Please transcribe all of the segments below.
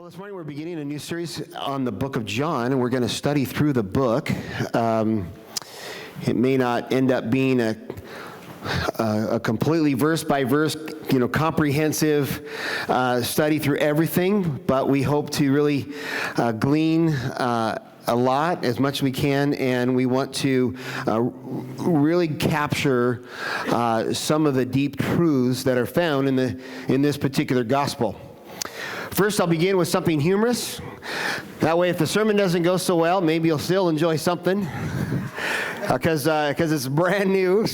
This morning we're beginning a new series on the book of John, and we're going to study through the book. It may not end up being a completely verse-by-verse, comprehensive study through everything, but we hope to really glean a lot, as much as we can, and we want to really capture some of the deep truths that are found in this particular gospel. First, I'll begin with something humorous. That way, if the sermon doesn't go so well, maybe you'll still enjoy something, because it's brand new.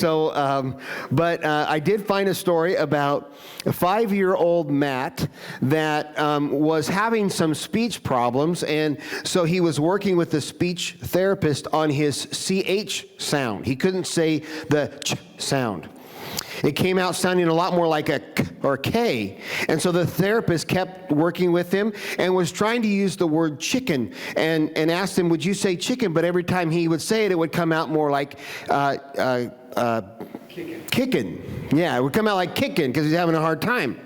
But I did find a story about a 5-year-old Matt that was having some speech problems, and so he was working with the speech therapist on his CH sound. He couldn't say the ch sound. It came out sounding a lot more like a K or K. And so the therapist kept working with him and was trying to use the word chicken and asked him, would you say chicken? But every time he would say it, it would come out more like kickin'. Yeah, it would come out like kickin' because he's having a hard time.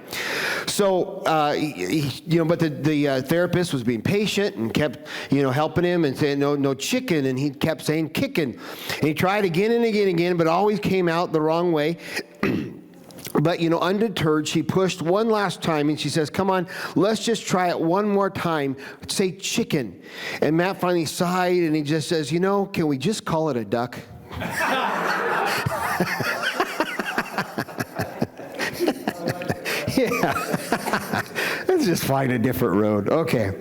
So, but the therapist was being patient and kept, helping him and saying, no chicken. And he kept saying kickin'. And he tried again and again, but always came out the wrong way. But, undeterred, she pushed one last time, and she says, come on, let's just try it one more time. Say chicken. And Matt finally sighed, and he just says, can we just call it a duck? Yeah. Let's just find a different road. Okay.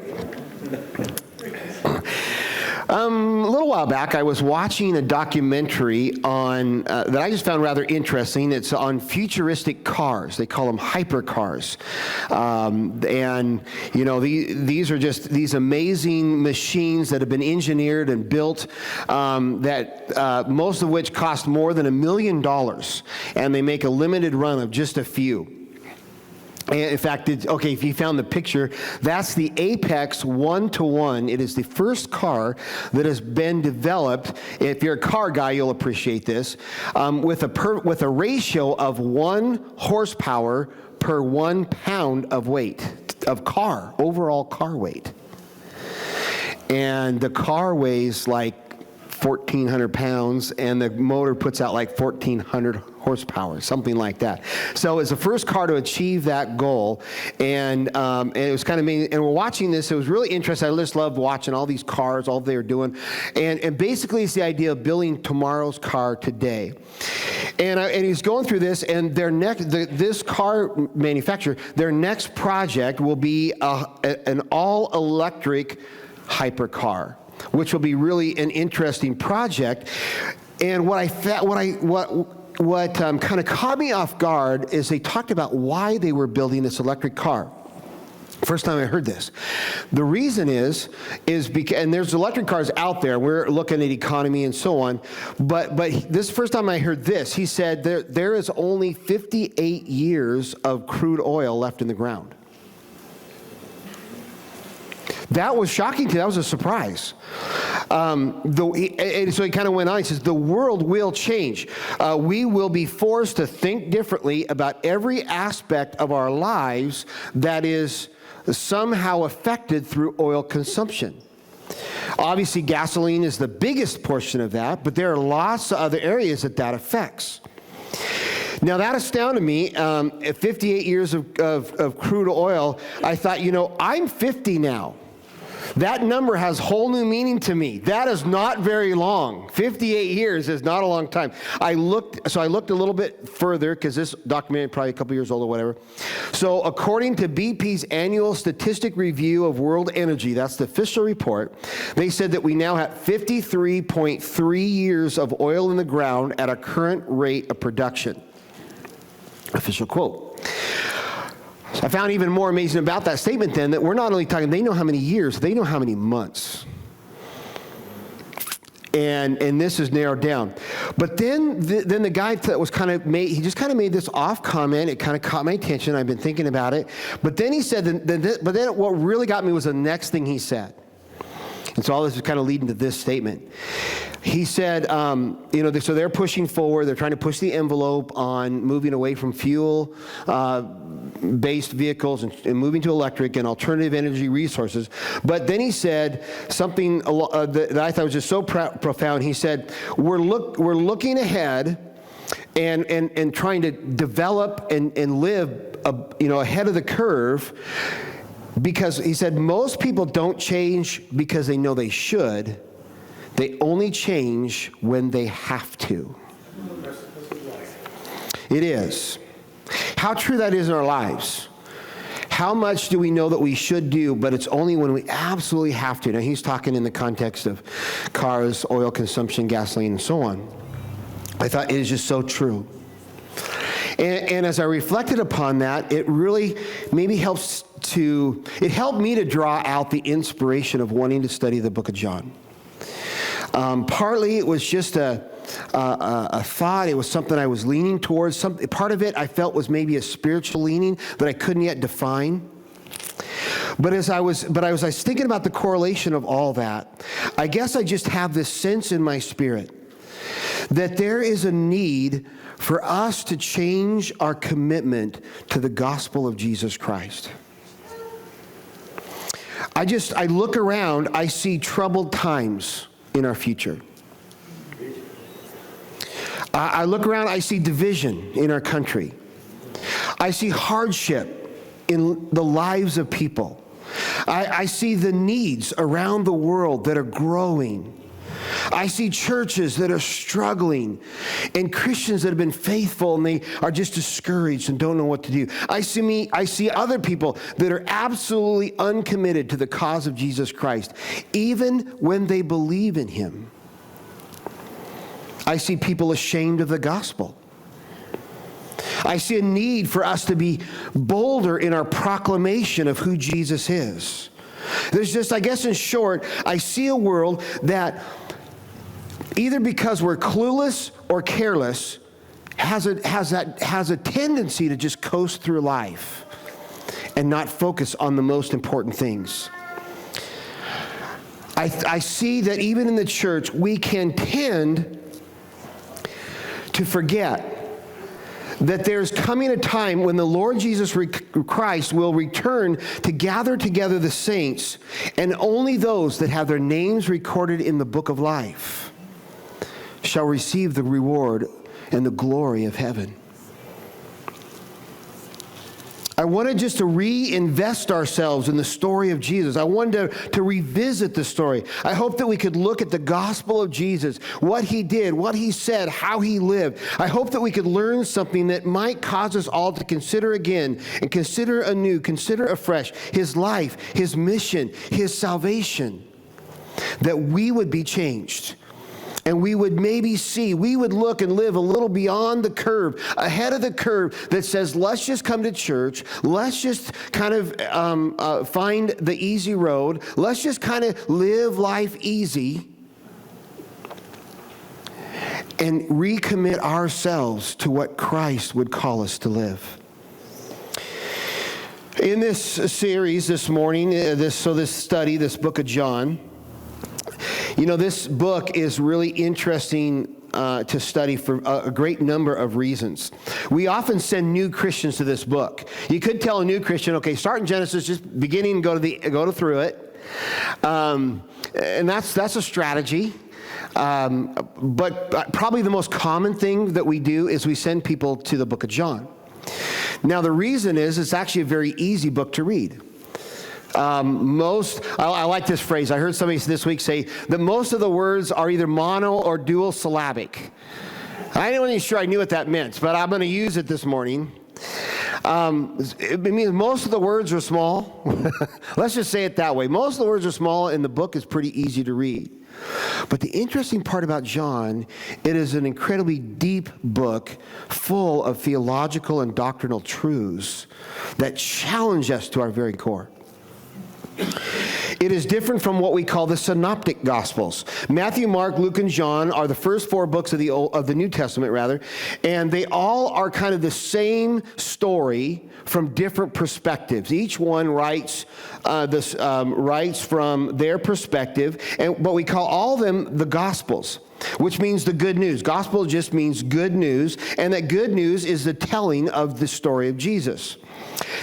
A little while back, I was watching a documentary on that I just found rather interesting. It's on futuristic cars. They call them hypercars. These are just these amazing machines that have been engineered and built that most of which cost more than $1 million. And they make a limited run of just a few. In fact, if you found the picture, that's the Apex 1-to-1. It is the first car that has been developed. If you're a car guy, you'll appreciate this. With a ratio of 1 horsepower per 1 pound of weight of overall car weight. And the car weighs like 1,400 pounds, and the motor puts out like 1,400 horsepower, something like that. So it's the first car to achieve that goal, and it was kind of amazing. And we're watching this. It was really interesting. I just loved watching all these cars, all they were doing, and basically it's the idea of building tomorrow's car today. And he's going through this, and this car manufacturer, their next project will be an all-electric hypercar, which will be really an interesting project. And what kind of caught me off guard is they talked about why they were building this electric car. First time I heard this. The reason is because, and there's electric cars out there. We're looking at economy and so on. But this first time I heard this, he said there is only 58 years of crude oil left in the ground. That was shocking to me. That was a surprise. And so he kind of went on. He says, the world will change. We will be forced to think differently about every aspect of our lives that is somehow affected through oil consumption. Obviously, gasoline is the biggest portion of that, but there are lots of other areas that affects. Now, that astounded me. At 58 years of crude oil, I thought, I'm 50 now. That number has whole new meaning to me. That is not very long. 58 years is not a long time. I looked a little bit further, because this documentary probably a couple years old or whatever. So according to BP's annual statistic review of world energy, that's the official report, they said that we now have 53.3 years of oil in the ground at a current rate of production. Official quote. I found even more amazing about that statement then that we're not only talking, they know how many years, they know how many months. And this is narrowed down. But then the guy that was he just kind of made this off comment. It kind of caught my attention. I've been thinking about it. But then he said, but then what really got me was the next thing he said. And so all this is kind of leading to this statement. he said, so they're pushing forward. They're trying to push the envelope on moving away from fuel-based vehicles and moving to electric and alternative energy resources. But then he said something that I thought was just so profound. He said, we're looking ahead and trying to develop and live ahead of the curve, because he said most people don't change because they know they should. They only change when they have to. It is. How true that is in our lives. How much do we know that we should do, but it's only when we absolutely have to. Now, he's talking in the context of cars, oil consumption, gasoline, and so on. I thought it is just so true. And as I reflected upon that, it really maybe it helped me to draw out the inspiration of wanting to study the book of John. Partly it was just a thought. It was something I was leaning towards. Part of it I felt was maybe a spiritual leaning that I couldn't yet define. But as I was thinking about the correlation of all that, I guess I just have this sense in my spirit that there is a need for us to change our commitment to the gospel of Jesus Christ. I look around, I see troubled times in our future. I look around, I see division in our country. I see hardship in the lives of people. I see the needs around the world that are growing. I see churches that are struggling and Christians that have been faithful and they are just discouraged and don't know what to do. I see other people that are absolutely uncommitted to the cause of Jesus Christ, even when they believe in him. I see people ashamed of the gospel. I see a need for us to be bolder in our proclamation of who Jesus is. There's just, I guess in short, I see a world that either because we're clueless or careless has a tendency to just coast through life and not focus on the most important things. I see that even in the church, we can tend to forget that there's coming a time when the Lord Jesus Christ will return to gather together the saints, and only those that have their names recorded in the book of life shall receive the reward and the glory of heaven. I wanted just to reinvest ourselves in the story of Jesus. I wanted to revisit the story. I hope that we could look at the gospel of Jesus, what he did, what he said, how he lived. I hope that we could learn something that might cause us all to consider again and consider anew, consider afresh his life, his mission, his salvation, that we would be changed. And we would we would look and live a little beyond the curve, ahead of the curve that says, let's just come to church. Let's just kind of find the easy road. Let's just kind of live life easy and recommit ourselves to what Christ would call us to live. In this series this morning, this study, this book of John, this book is really interesting to study for a great number of reasons. We often send new Christians to this book. You could tell a new Christian, okay, start in Genesis, just beginning, go through it, and that's a strategy. But probably the most common thing that we do is we send people to the book of John. Now the reason is it's actually a very easy book to read. I like this phrase. I heard somebody this week say that most of the words are either mono or dual syllabic. I wasn't even sure I knew what that meant, but I'm going to use it this morning. It means most of the words are small. Let's just say it that way. Most of the words are small, and the book is pretty easy to read. But the interesting part about John, it is an incredibly deep book full of theological and doctrinal truths that challenge us to our very core. It is different from what we call the synoptic gospels. Matthew, Mark, Luke, and John are the first four books of the New Testament, rather, and they all are kind of the same story from different perspectives. Each one writes from their perspective, but we call all of them the gospels. which means the good news. Gospel just means good news, and that good news is the telling of the story of Jesus.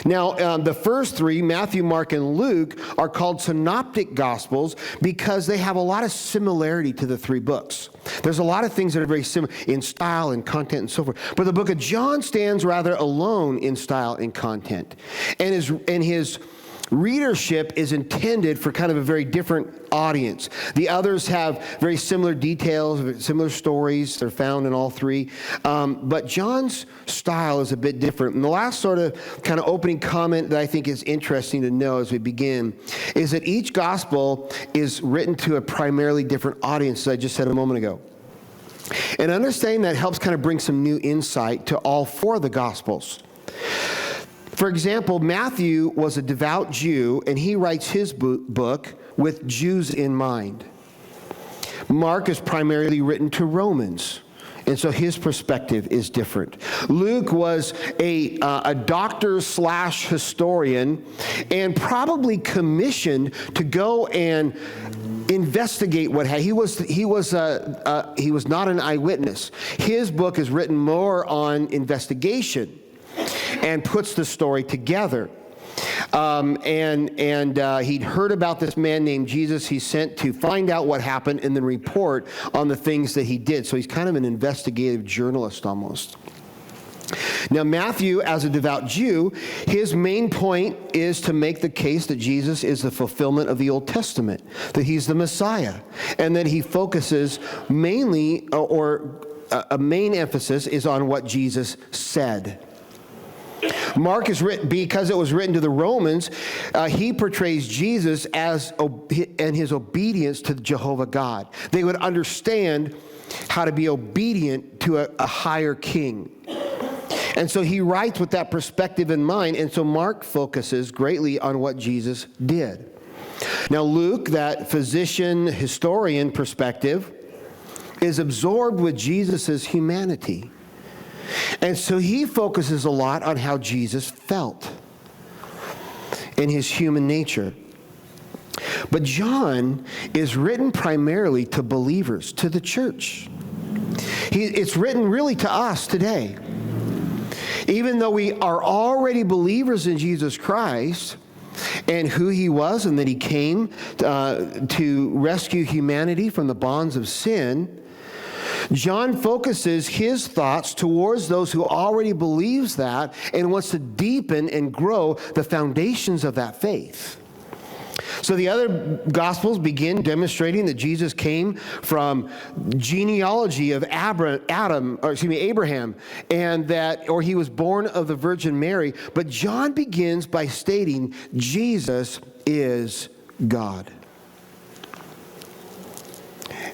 Now, the first three, Matthew, Mark, and Luke, are called synoptic gospels because they have a lot of similarity to the three books. There's a lot of things that are very similar in style and content and so forth. But the book of John stands rather alone in style and content. And his readership is intended for kind of a very different audience. The others have very similar details, similar stories. They're found in all three. But John's style is a bit different. And the last sort of kind of opening comment that I think is interesting to know as we begin is that each gospel is written to a primarily different audience, as I just said a moment ago. And understanding that helps kind of bring some new insight to all four of the gospels. For example, Matthew was a devout Jew, and he writes his book with Jews in mind. Mark is primarily written to Romans, and so his perspective is different. Luke was a doctor/historian and probably commissioned to go and investigate what happened. He was not an eyewitness. His book is written more on investigation and puts the story together. He'd heard about this man named Jesus. He's sent to find out what happened and then report on the things that he did. So he's kind of an investigative journalist almost. Now, Matthew, as a devout Jew, his main point is to make the case that Jesus is the fulfillment of the Old Testament, that he's the Messiah, and that he focuses mainly, or a main emphasis is on what Jesus said. Mark is written, because it was written to the Romans, he portrays Jesus and his obedience to Jehovah God. They would understand how to be obedient to a higher king. And so he writes with that perspective in mind, and so Mark focuses greatly on what Jesus did. Now Luke, that physician, historian perspective, is absorbed with Jesus' humanity. And so he focuses a lot on how Jesus felt in his human nature. But John is written primarily to believers, to the church. It's written really to us today. Even though we are already believers in Jesus Christ and who he was and that he came to rescue humanity from the bonds of sin, John focuses his thoughts towards those who already believes that and wants to deepen and grow the foundations of that faith. So the other Gospels begin demonstrating that Jesus came from genealogy of Abraham, and or he was born of the Virgin Mary. But John begins by stating Jesus is God.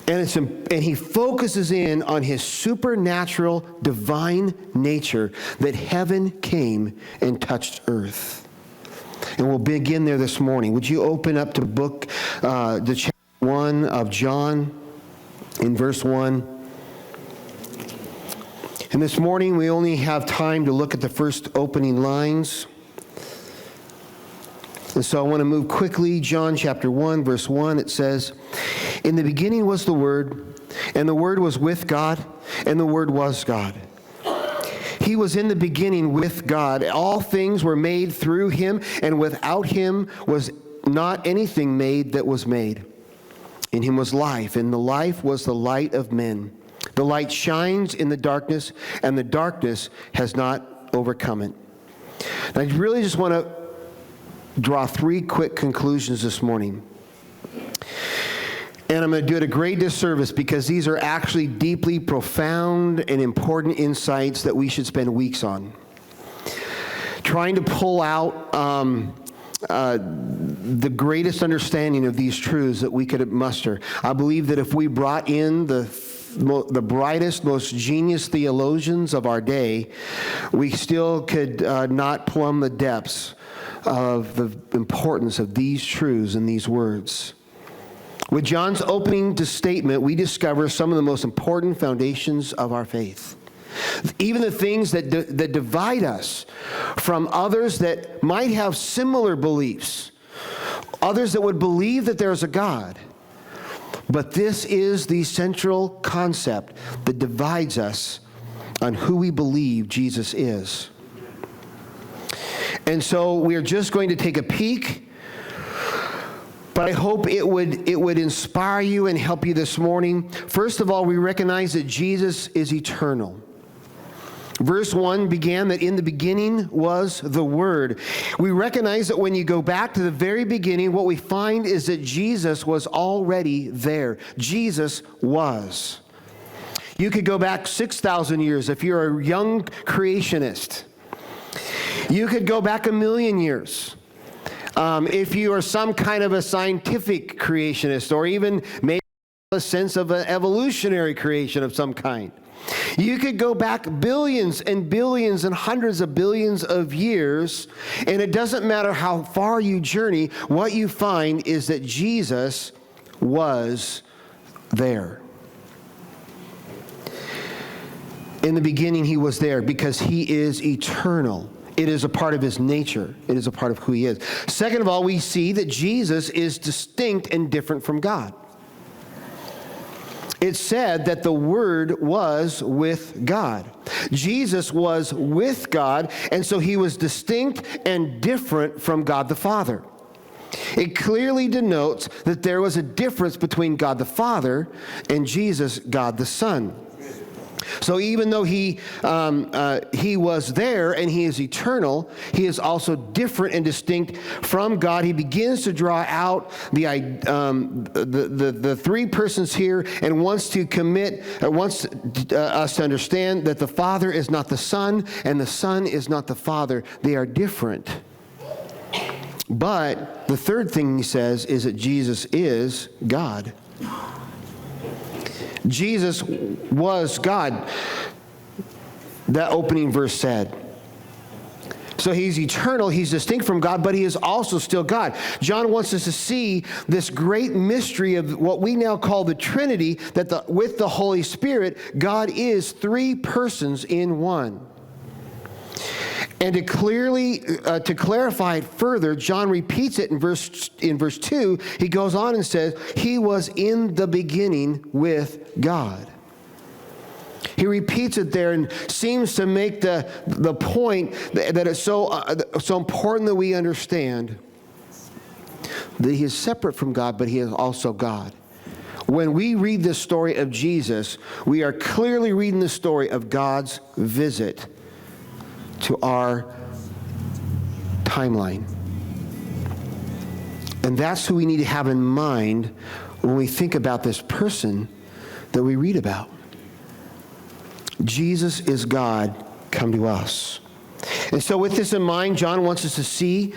And he focuses in on his supernatural, divine nature that heaven came and touched earth. And we'll begin there this morning. Would you open up to the chapter 1 of John in verse 1? And this morning we only have time to look at the first opening lines. And so I want to move quickly. John chapter 1, verse 1, it says, "In the beginning was the Word, and the Word was with God, and the Word was God. He was in the beginning with God. All things were made through him, and without him was not anything made that was made. In him was life, and the life was the light of men. The light shines in the darkness, and the darkness has not overcome it." And I really just want to draw three quick conclusions this morning. And I'm going to do it a great disservice because these are actually deeply profound and important insights that we should spend weeks on. Trying to pull out the greatest understanding of these truths that we could muster. I believe that if we brought in the brightest, most genius theologians of our day, we still could not plumb the depths of the importance of these truths and these words. With John's opening statement, we discover some of the most important foundations of our faith. Even the things that divide us from others that might have similar beliefs, others that would believe that there's a God, But this is the central concept that divides us on who we believe Jesus is. And so we're just going to take a peek, but I hope it would inspire you and help you this morning. First of all, we recognize that Jesus is eternal. Verse 1 began that in the beginning was the Word. We recognize that when you go back to the very beginning, what we find is that Jesus was already there. Jesus was. You could go back 6,000 years if you're a young creationist. You could go back 1,000,000 years. If you are some kind of a scientific creationist, or even maybe a sense of an evolutionary creation of some kind. You could go back billions and billions and hundreds of billions of years, and it doesn't matter how far you journey, what you find is that Jesus was there. In the beginning, he was there because he is eternal. It is a part of his nature. It is a part of who he is. Second of all, we see that Jesus is distinct and different from God. It said that the Word was with God. Jesus was with God, and so he was distinct and different from God the Father. It clearly denotes that there was a difference between God the Father and Jesus, God the Son. So even though he was there and he is eternal, he is also different and distinct from God. He begins to draw out the three persons here and wants us to understand that the Father is not the Son and the Son is not the Father. They are different. But the third thing he says is that Jesus is God. Jesus was God, that opening verse said. So he's eternal, he's distinct from God, but he is also still God. John wants us to see this great mystery of what we now call the Trinity, that with the Holy Spirit, God is three persons in one. And to clarify it further, John repeats it in verse 2. He goes on and says, he was in the beginning with God. He repeats it there and seems to make the point that it's so important that we understand that he is separate from God, but he is also God. When we read this story of Jesus, we are clearly reading the story of God's visit to our timeline. And that's who we need to have in mind when we think about this person that we read about. Jesus is God come to us. And so with this in mind, John wants us to see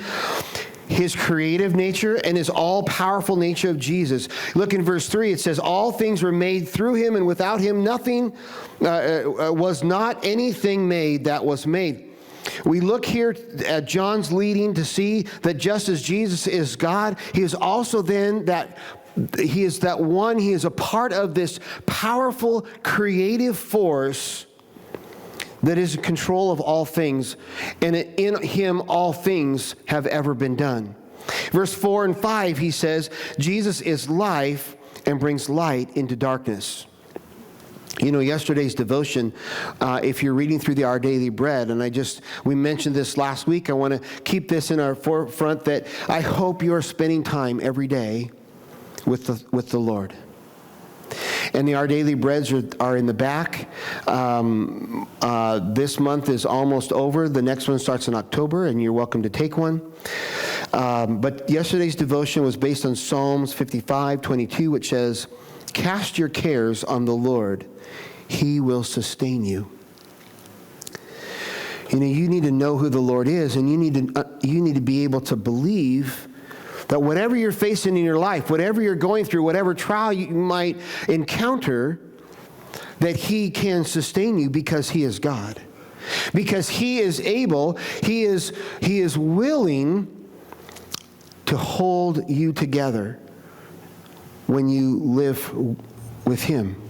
his creative nature and his all-powerful nature of Jesus. Look in verse 3, it says, all things were made through him, and without him nothing was not anything made that was made. We look here at John's leading to see that just as Jesus is God, he is also then he is a part of this powerful creative force that is in control of all things, and in him all things have ever been done. Verse 4 and 5, he says, Jesus is life and brings light into darkness. You know, yesterday's devotion, if you're reading through Our Daily Bread, and we mentioned this last week, I want to keep this in our forefront, that I hope you are spending time every day with the Lord. And Our Daily Breads are in the back. This month is almost over. The next one starts in October, and you're welcome to take one. But yesterday's devotion was based on Psalms 55:22, which says, cast your cares on the Lord. He will sustain you. You know, you need to know who the Lord is, and you need to be able to believe that whatever you're facing in your life, whatever you're going through, whatever trial you might encounter, that he can sustain you because he is God. Because he is able, he is willing to hold you together when you live with him.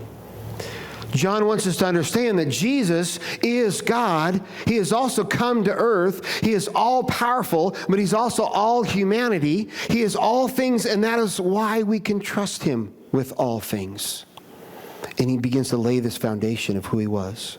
John wants us to understand that Jesus is God. He has also come to earth. He is all powerful, but he's also all humanity. He is all things, and that is why we can trust him with all things. And he begins to lay this foundation of who he was.